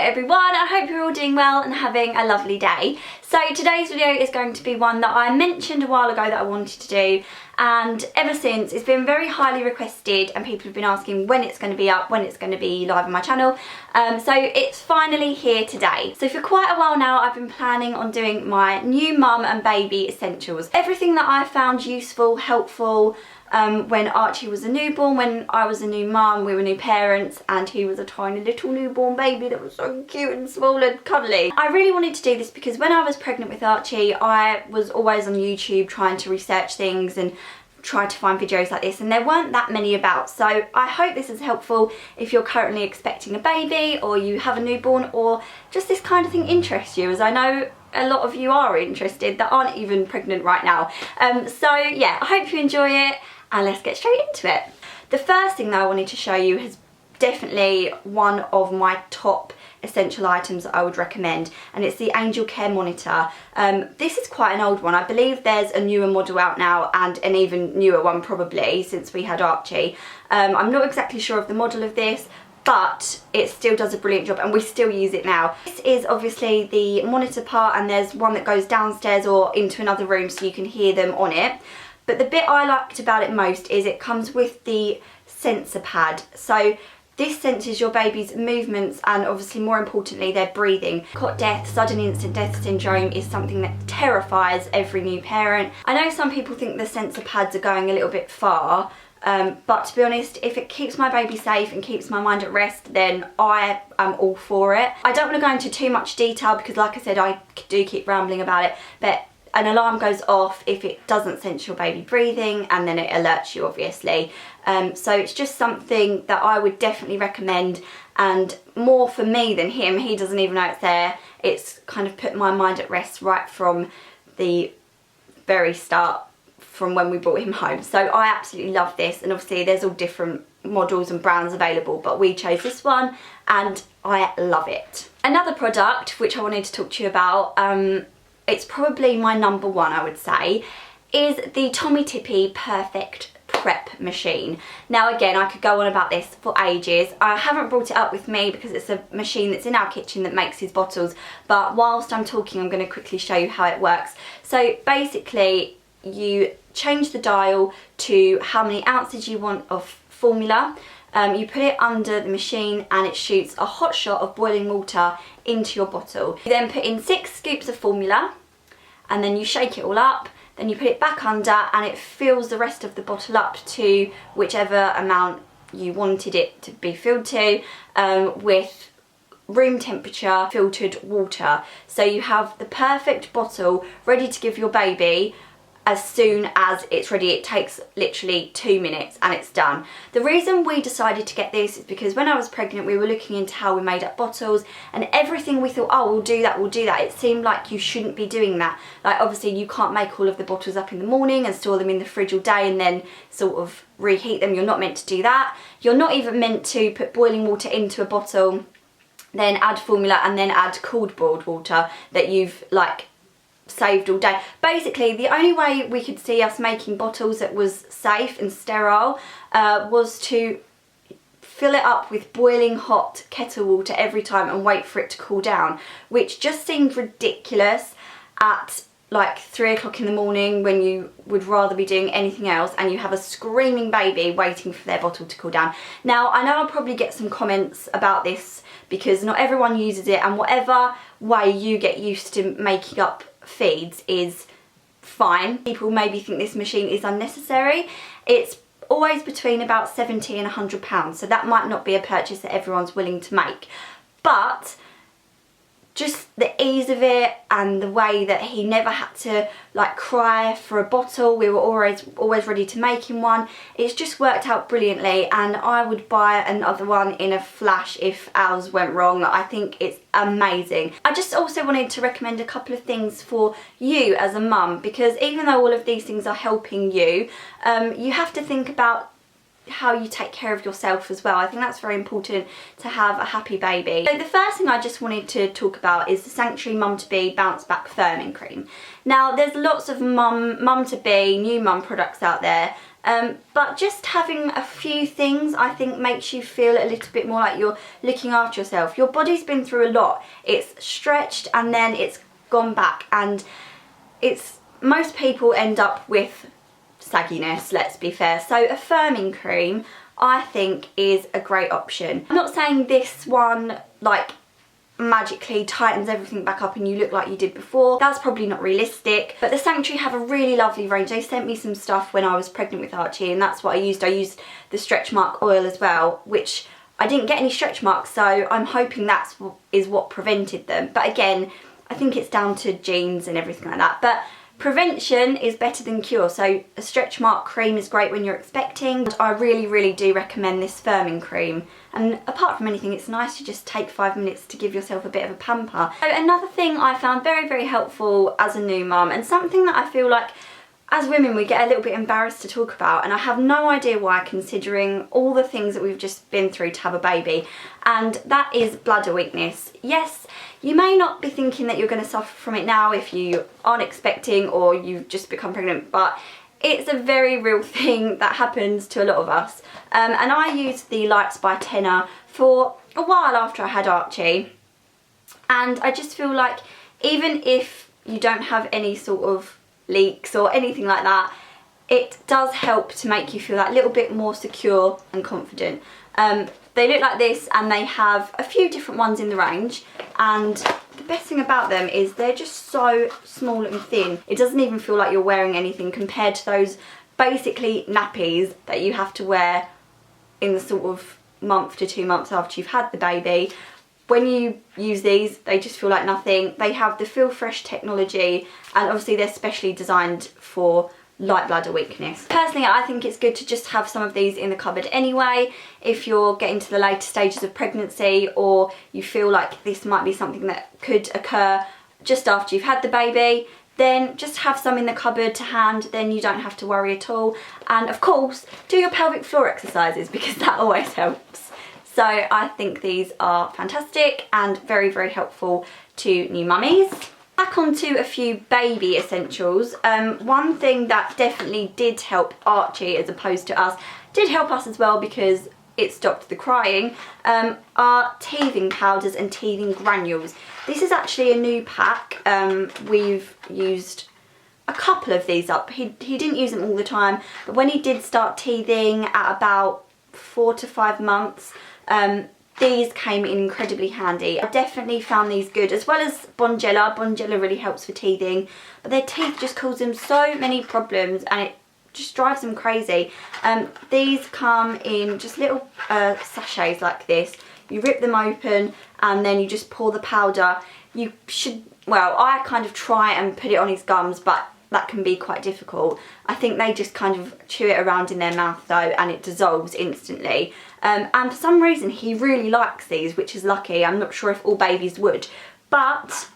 everyone, I hope you're all doing well and having a lovely day. So today's video is going to be one that I mentioned a while ago that I wanted to do, and ever since it's been very highly requested and people have been asking when it's going to be up, when it's going to be live on my channel. So it's finally here today. So for quite a while now I've been planning on doing my new mum and baby essentials. Everything that I found useful, helpful, when Archie was a newborn, when I was a new mum, we were new parents, and he was a tiny little newborn baby that was so cute and small and cuddly. I really wanted to do this because when I was pregnant with Archie, I was always on YouTube trying to research things and try to find videos like this, and there weren't that many about. So I hope this is helpful if you're currently expecting a baby, or you have a newborn, or just this kind of thing interests you, as I know a lot of you are interested that aren't even pregnant right now. So yeah, I hope you enjoy it, and let's get straight into it. The first thing that I wanted to show you is definitely one of my top essential items that I would recommend, and it's the Angelcare monitor. This is quite an old one. I believe there's a newer model out now, and an even newer one probably since we had Archie. I'm not exactly sure of the model of this, but it still does a brilliant job and we still use it now. This is obviously the monitor part, and there's one that goes downstairs or into another room so you can hear them on it. But the bit I liked about it most is it comes with the sensor pad. So this senses your baby's movements and obviously more importantly their breathing. Cot death, sudden instant death syndrome is something that terrifies every new parent. I know some people think the sensor pads are going a little bit far, but to be honest, if it keeps my baby safe and keeps my mind at rest, then I am all for it. I don't want to go into too much detail because, like I said, I do keep rambling about it, but an alarm goes off if it doesn't sense your baby breathing, and then it alerts you obviously. So it's just something that I would definitely recommend, and more for me than him. He doesn't even know it's there. It's kind of put my mind at rest right from the very start, from when we brought him home. So I absolutely love this, and obviously there's all different models and brands available, but we chose this one and I love it. Another product which I wanted to talk to you about, it's probably my number one I would say, is the Tommee Tippee Perfect Prep machine. Now again, I could go on about this for ages. I haven't brought it up with me because it's a machine that's in our kitchen that makes his bottles, but whilst I'm talking I'm going to quickly show you how it works. So basically you change the dial to how many ounces you want of formula. You put it under the machine and it shoots a hot shot of boiling water into your bottle. You then put in 6 scoops of formula, and then you shake it all up, then you put it back under and it fills the rest of the bottle up to whichever amount you wanted it to be filled to, with room temperature filtered water. So you have the perfect bottle ready to give your baby as soon as it's ready. It takes literally 2 minutes and it's done. The reason we decided to get this is because when I was pregnant we were looking into how we made up bottles, and everything we thought, oh we'll do that, it seemed like you shouldn't be doing that. Like obviously you can't make all of the bottles up in the morning and store them in the fridge all day and then sort of reheat them. You're not meant to do that. You're not even meant to put boiling water into a bottle, then add formula and then add cooled boiled water that you've like saved all day. Basically the only way we could see us making bottles that was safe and sterile was to fill it up with boiling hot kettle water every time and wait for it to cool down, which just seemed ridiculous at like 3 o'clock in the morning when you would rather be doing anything else and you have a screaming baby waiting for their bottle to cool down. Now I know I'll probably get some comments about this because not everyone uses it, and whatever way you get used to making up feeds is fine. People maybe think this machine is unnecessary. It's always between about £70 and £100, so that might not be a purchase that everyone's willing to make, but just the ease of it and the way that he never had to like cry for a bottle. We were always ready to make him one. It's just worked out brilliantly, and I would buy another one in a flash if ours went wrong. I think it's amazing. I just also wanted to recommend a couple of things for you as a mum, because even though all of these things are helping you, you have to think about how you take care of yourself as well. I think that's very important to have a happy baby. So the first thing I just wanted to talk about is the Sanctuary Mum to Be Bounce Back Firming Cream. Now there's lots of mum to be, new mum products out there, but just having a few things I think makes you feel a little bit more like you're looking after yourself. Your body's been through a lot. It's stretched and then it's gone back, and most people end up with sagginess, let's be fair. So a firming cream I think is a great option. I'm not saying this one like magically tightens everything back up and you look like you did before. That's probably not realistic, but the Sanctuary have a really lovely range. They sent me some stuff when I was pregnant with Archie, and that's what I used. I used the stretch mark oil as well, which I didn't get any stretch marks, so I'm hoping that is what prevented them. But again, I think it's down to genes and everything like that. But prevention is better than cure, so a stretch mark cream is great when you're expecting. I really do recommend this firming cream, and apart from anything, it's nice to just take 5 minutes to give yourself a bit of a pamper. So another thing I found very helpful as a new mum, and something that I feel like as women we get a little bit embarrassed to talk about, and I have no idea why considering all the things that we've just been through to have a baby, and that is bladder weakness. Yes, you may not be thinking that you're going to suffer from it now if you aren't expecting or you've just become pregnant, but it's a very real thing that happens to a lot of us. And I used the Lights by Tenor for a while after I had Archie, and I just feel like even if you don't have any sort of leaks or anything like that, it does help to make you feel that little bit more secure and confident. They look like this, and they have a few different ones in the range, and the best thing about them is they're just so small and thin. It doesn't even feel like you're wearing anything compared to those basically nappies that you have to wear in the sort of month to 2 months after you've had the baby. When you use these, they just feel like nothing. They have the Feel Fresh technology, and obviously they're specially designed for light bladder weakness. Personally, I think it's good to just have some of these in the cupboard anyway, if you're getting to the later stages of pregnancy, or you feel like this might be something that could occur just after you've had the baby, then just have some in the cupboard to hand, then you don't have to worry at all. And of course, do your pelvic floor exercises, because that always helps. So I think these are fantastic and very helpful to new mummies. Back onto a few baby essentials. One thing that definitely did help Archie as opposed to us, did help us as well because it stopped the crying, are teething powders and teething granules. This is actually a new pack. We've used a couple of these up. He didn't use them all the time, but when he did start teething at about 4 to 5 months, these came in incredibly handy. I definitely found these good, as well as Bonjela. Bonjela really helps for teething, but their teeth just cause them so many problems, and it just drives them crazy. These come in just little sachets like this. You rip them open and then you just pour the powder. You should, well, I kind of try and put it on his gums, but that can be quite difficult. I think they just kind of chew it around in their mouth though, and it dissolves instantly. And for some reason he really likes these, which is lucky. I'm not sure if all babies would, but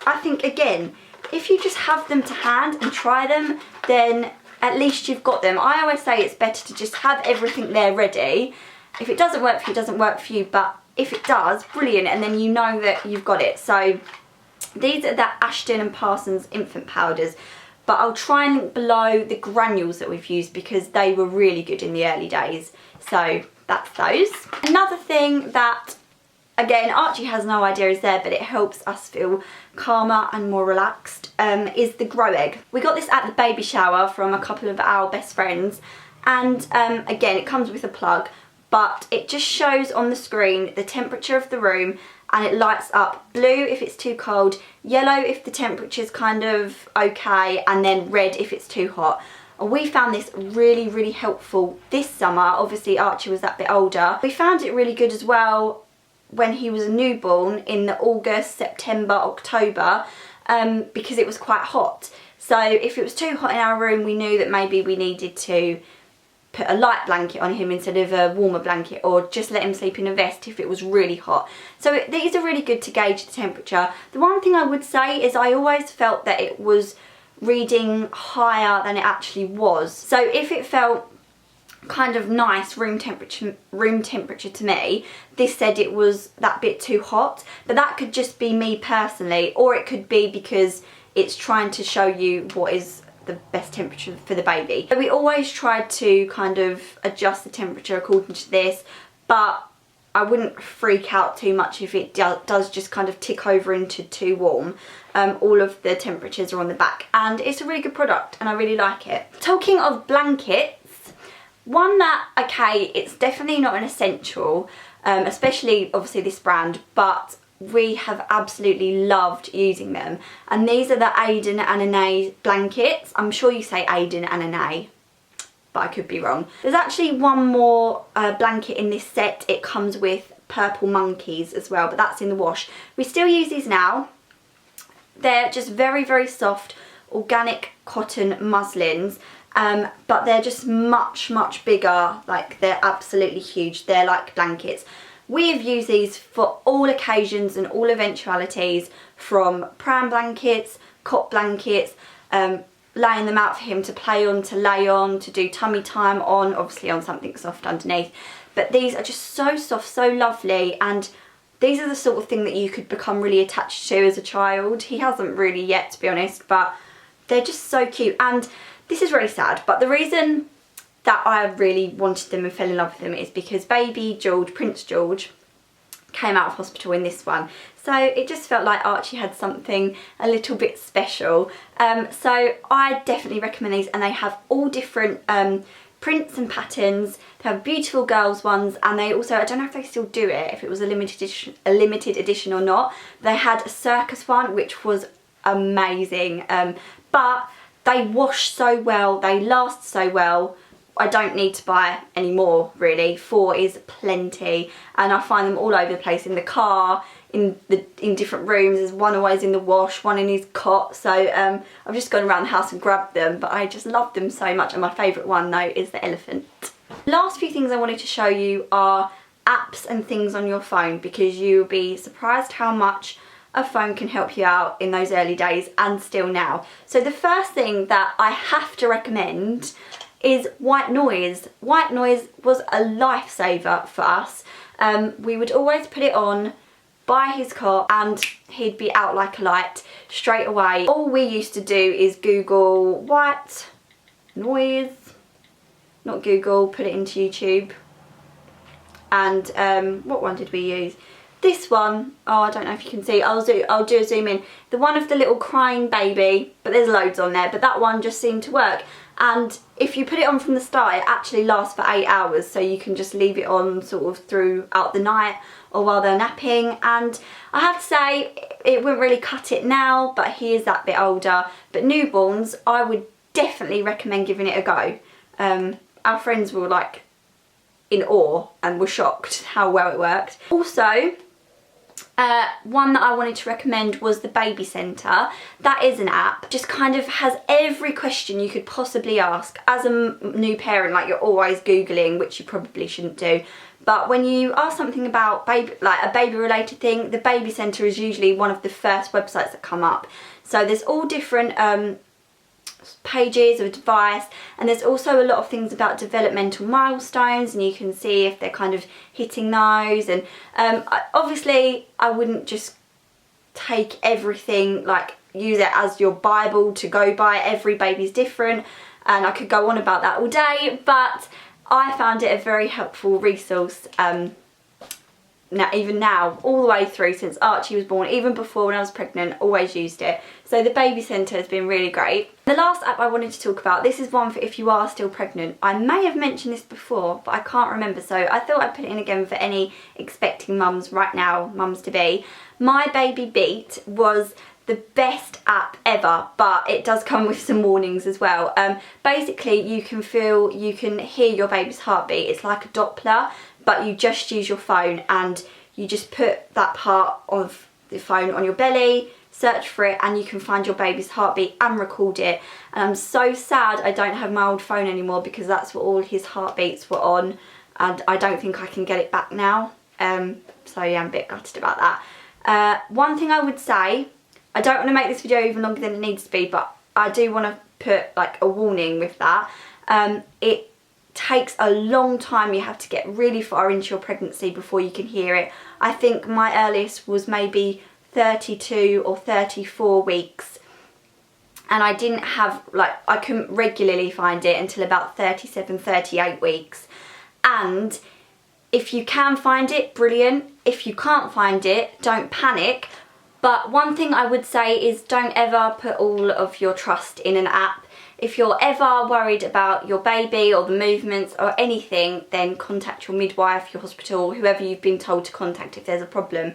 I think again, if you just have them to hand and try them, then at least you've got them. I always say it's better to just have everything there ready. If it doesn't work for you, it doesn't work for you, but if it does, brilliant, and then you know that you've got it. So these are the Ashton and Parsons infant powders, but I'll try and link below the granules that we've used because they were really good in the early days. So that's those. Another thing that, again, Archie has no idea is there, but it helps us feel calmer and more relaxed, is the Grow Egg. We got this at the baby shower from a couple of our best friends, and again, it comes with a plug, but it just shows on the screen the temperature of the room, and it lights up blue if it's too cold, yellow if the temperature's kind of okay, and then red if it's too hot. And we found this really helpful this summer. Obviously Archie was that bit older. We found it really good as well when he was a newborn in the August, September, October, because it was quite hot. So if it was too hot in our room, we knew that maybe we needed to put a light blanket on him instead of a warmer blanket, or just let him sleep in a vest if it was really hot. So these are really good to gauge the temperature. The one thing I would say is I always felt that it was reading higher than it actually was. So if it felt kind of nice room temperature to me, this said it was that bit too hot, but that could just be me personally, or it could be because it's trying to show you what is the best temperature for the baby. So we always tried to kind of adjust the temperature according to this, but I wouldn't freak out too much if it does just kind of tick over into too warm. All of the temperatures are on the back, and it's a really good product and I really like it. Talking of blankets, one that, okay, it's definitely not an essential, especially obviously this brand, but we have absolutely loved using them. And these are the Aiden and Anay blankets. I'm sure you say Aiden and Anay, but I could be wrong. There's actually one more blanket in this set. It comes with purple monkeys as well, but that's in the wash. We still use these now. They're just very, very soft, organic cotton muslins. But they're just much, much bigger. Like, they're absolutely huge. They're like blankets. We have used these for all occasions and all eventualities, from pram blankets, cot blankets, laying them out for him to play on, to lay on, to do tummy time on, obviously on something soft underneath. But these are just so soft, so lovely, and these are the sort of thing that you could become really attached to as a child. He hasn't really yet, to be honest, but they're just so cute. And this is really sad, but the reason that I really wanted them and fell in love with them is because baby George, Prince George, came out of hospital in this one. So it just felt like Archie had something a little bit special. So I definitely recommend these, and they have all different prints and patterns. They have beautiful girls ones, and they also, I don't know if they still do it, if it was a limited edition or not. They had a circus one, which was amazing, but they wash so well, they last so well. I don't need to buy any more, really. 4 is plenty, and I find them all over the place, in the car, in different rooms. There's one always in the wash, one in his cot. So I've just gone around the house and grabbed them, but I just love them so much. And my favourite one though is the elephant. Last few things I wanted to show you are apps and things on your phone, because you'll be surprised how much a phone can help you out in those early days and still now. So the first thing that I have to recommend is white noise. White noise was a lifesaver for us. We would always put it on by his cot and he'd be out like a light straight away. All we used to do is Google white noise, not Google, put it into YouTube. And what one did we use? This one, oh, I don't know if you can see, I'll do a zoom in. The one of the little crying baby, but there's loads on there, but that one just seemed to work. And if you put it on from the start, it actually lasts for 8 hours, so you can just leave it on sort of throughout the night or while they're napping. And I have to say, it wouldn't really cut it now, but he is that bit older. But newborns, I would definitely recommend giving it a go. Our friends were like in awe and were shocked how well it worked. Also, one that I wanted to recommend was the Baby Centre. That is an app, just kind of has every question you could possibly ask. As a new parent, like, you're always Googling, which you probably shouldn't do. But when you ask something about baby, like a baby related thing, the Baby Centre is usually one of the first websites that come up. So there's all different pages of advice, and there's also a lot of things about developmental milestones, and you can see if they're kind of hitting those. And obviously I wouldn't just take everything, like use it as your Bible to go by. Every baby's different, and I could go on about that all day, but I found it a very helpful resource. Now, even now, all the way through since Archie was born, even before when I was pregnant, always used it. So the Baby Centre has been really great. The last app I wanted to talk about, this is one for if you are still pregnant. I may have mentioned this before, but I can't remember, so I thought I'd put it in again for any expecting mums right now, mums to be. My Baby Beat was the best app ever, but it does come with some warnings as well. Basically, you can hear your baby's heartbeat. It's like a Doppler, but you just use your phone and you just put that part of the phone on your belly, search for it, and you can find your baby's heartbeat and record it. And I'm so sad I don't have my old phone anymore, because that's what all his heartbeats were on, and I don't think I can get it back now. So yeah, I'm a bit gutted about that. One thing I would say, I don't want to make this video even longer than it needs to be, but I do want to put like a warning with that. It takes a long time. You have to get really far into your pregnancy before you can hear it. I think my earliest was maybe 32 or 34 weeks. And I didn't have, like, I couldn't regularly find it until about 37, 38 weeks. And if you can find it, brilliant. If you can't find it, don't panic. But one thing I would say is don't ever put all of your trust in an app. If you're ever worried about your baby or the movements or anything, then contact your midwife, your hospital, whoever you've been told to contact if there's a problem.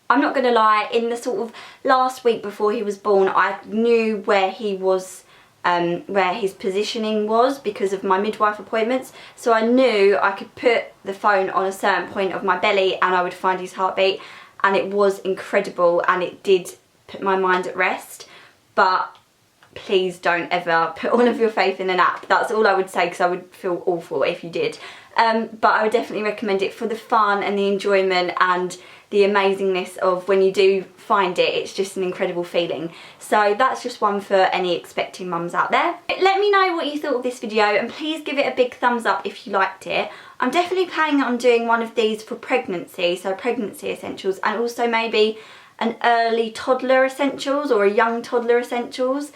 I'm not going to lie, in the sort of last week before he was born, I knew where he was, where his positioning was because of my midwife appointments. So I knew I could put the phone on a certain point of my belly and I would find his heartbeat. And it was incredible and it did put my mind at rest. But please don't ever put all of your faith in an app. That's all I would say, because I would feel awful if you did. But I would definitely recommend it for the fun and the enjoyment and the amazingness of when you do find it. It's just an incredible feeling. So that's just one for any expecting mums out there. Let me know what you thought of this video and please give it a big thumbs up if you liked it. I'm definitely planning on doing one of these for pregnancy, so pregnancy essentials, and also maybe an early toddler essentials or a young toddler essentials,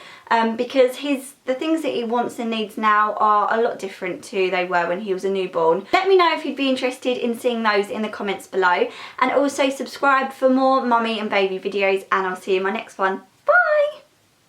because the things that he wants and needs now are a lot different to they were when he was a newborn. Let me know if you'd be interested in seeing those in the comments below, and also subscribe for more mummy and baby videos, and I'll see you in my next one.